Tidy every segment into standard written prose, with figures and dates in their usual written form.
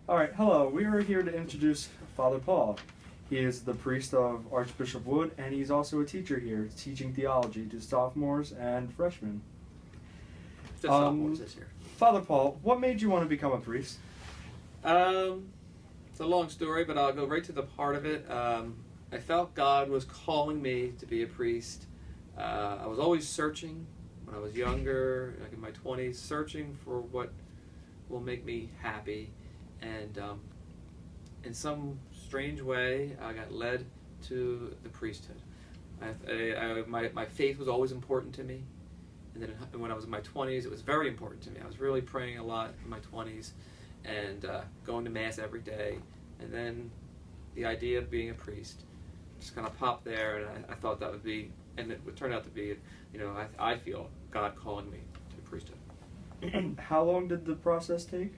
Alright, hello. We are here to introduce Father Paul. He is the priest of Archbishop Wood, and he's also a teacher here, teaching theology to sophomores and freshmen. Just sophomores this year. Father Paul, what made you want to become a priest? It's a long story, but I'll go right to the heart of it. I felt God was calling me to be a priest. I was always searching when I was younger, like in my 20s, searching for what will make me happy. And in some strange way, I got led to the priesthood. My faith was always important to me. And then when I was in my 20s, it was very important to me. I was really praying a lot in my 20s and going to Mass every day. And then the idea of being a priest just kind of popped there, and I thought that would be, and it would turn out to be, I feel God calling me to the priesthood. And how long did the process take?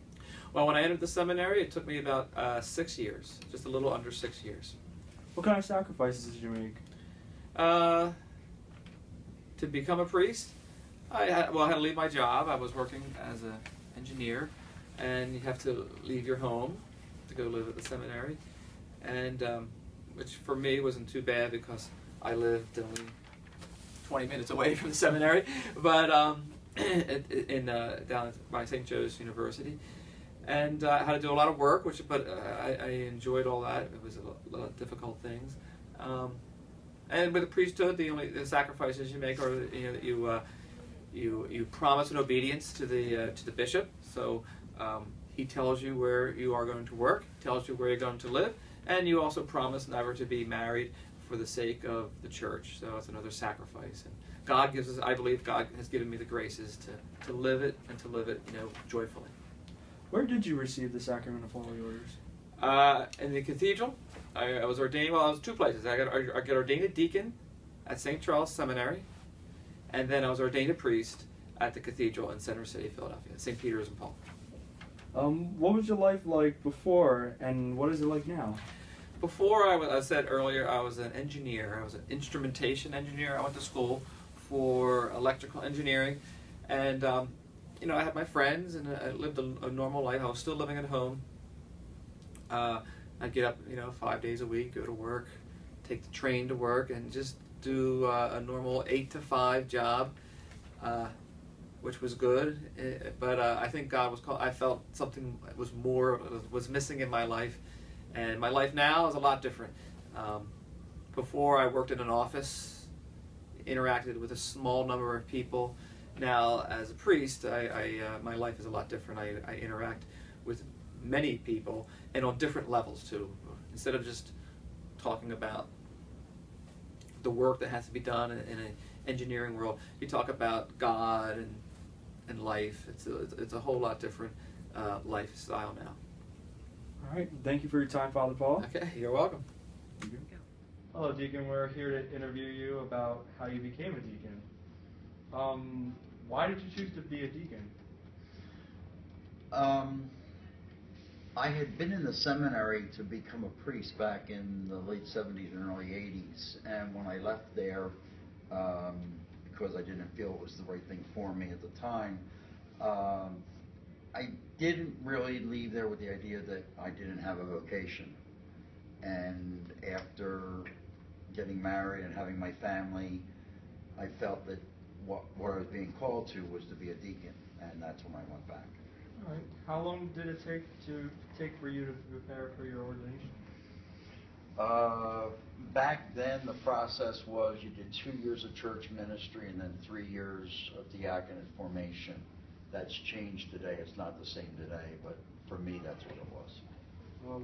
Well, when I entered the seminary, it took me about 6 years, just a little under 6 years. What kind of sacrifices did you make? To become a priest, I had to leave my job. I was working as an engineer, and you have to leave your home to go live at the seminary, and which for me wasn't too bad because I lived only 20 minutes away from the seminary, but down by St. Joe's University. And I had to do a lot of work, but I enjoyed all that. It was a lot of difficult things. And with the priesthood, the sacrifices you make are that you promise an obedience to the bishop. So he tells you where you are going to work, tells you where you're going to live, and you also promise never to be married for the sake of the church. So it's another sacrifice. And God gives us, I believe God has given me the graces to live it and to live it joyfully. Where did you receive the sacrament of holy orders? In the cathedral. I was ordained, well, I was two places. I got ordained a deacon at St. Charles Seminary, and then I was ordained a priest at the cathedral in Center City, Philadelphia, St. Peter's and Paul. What was your life like before, and what is it like now? Before, I said earlier, I was an engineer. I was an instrumentation engineer. I went to school for electrical engineering, and I had my friends, and I lived a normal life. I was still living at home. I'd get up, 5 days a week, go to work, take the train to work, and just do a normal 8 to 5 job, which was good. But I think God was I felt something was missing in my life, and my life now is a lot different. Before, I worked in an office, interacted with a small number of people. Now, as a priest, my life is a lot different. I interact with many people, and on different levels too. Instead of just talking about the work that has to be done in an engineering world, you talk about God and life. It's a whole lot different lifestyle now. All right. Thank you for your time, Father Paul. Okay, you're welcome. Hello, Deacon. We're here to interview you about how you became a deacon. Why did you choose to be a deacon? I had been in the seminary to become a priest back in the late 70s and early 80s, and when I left there, because I didn't feel it was the right thing for me at the time, I didn't really leave there with the idea that I didn't have a vocation. And after getting married and having my family, I felt that what I was being called to was to be a deacon, and that's when I went back. All right. How long did it take for you to prepare for your ordination? Back then, the process was you did 2 years of church ministry and then 3 years of diaconate formation. That's changed today. It's not the same today, but for me, that's what it was.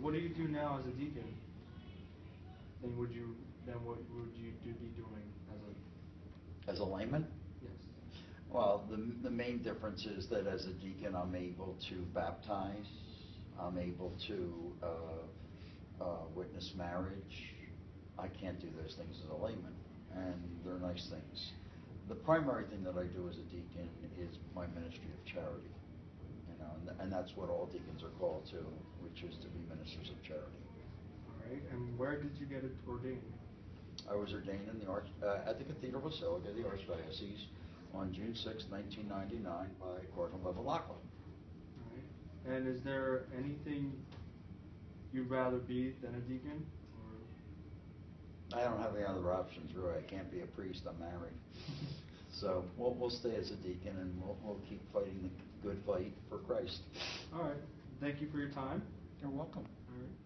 What do you do now as a deacon? And what would you be doing As a layman? Yes. Well, the main difference is that as a deacon, I'm able to baptize, I'm able to witness marriage. I can't do those things as a layman, and they're nice things. The primary thing that I do as a deacon is my ministry of charity, and that's what all deacons are called to, which is to be ministers of charity. All right. And where did you get it ordained? I was ordained in at the Cathedral Basilica of the Archdiocese on June 6, 1999 by Cardinal Bevilacqua. All right. And is there anything you'd rather be than a deacon? I don't have any other options, really. I can't be a priest. I'm married. So we'll stay as a deacon, and we'll keep fighting the good fight for Christ. All right. Thank you for your time. You're welcome. All right.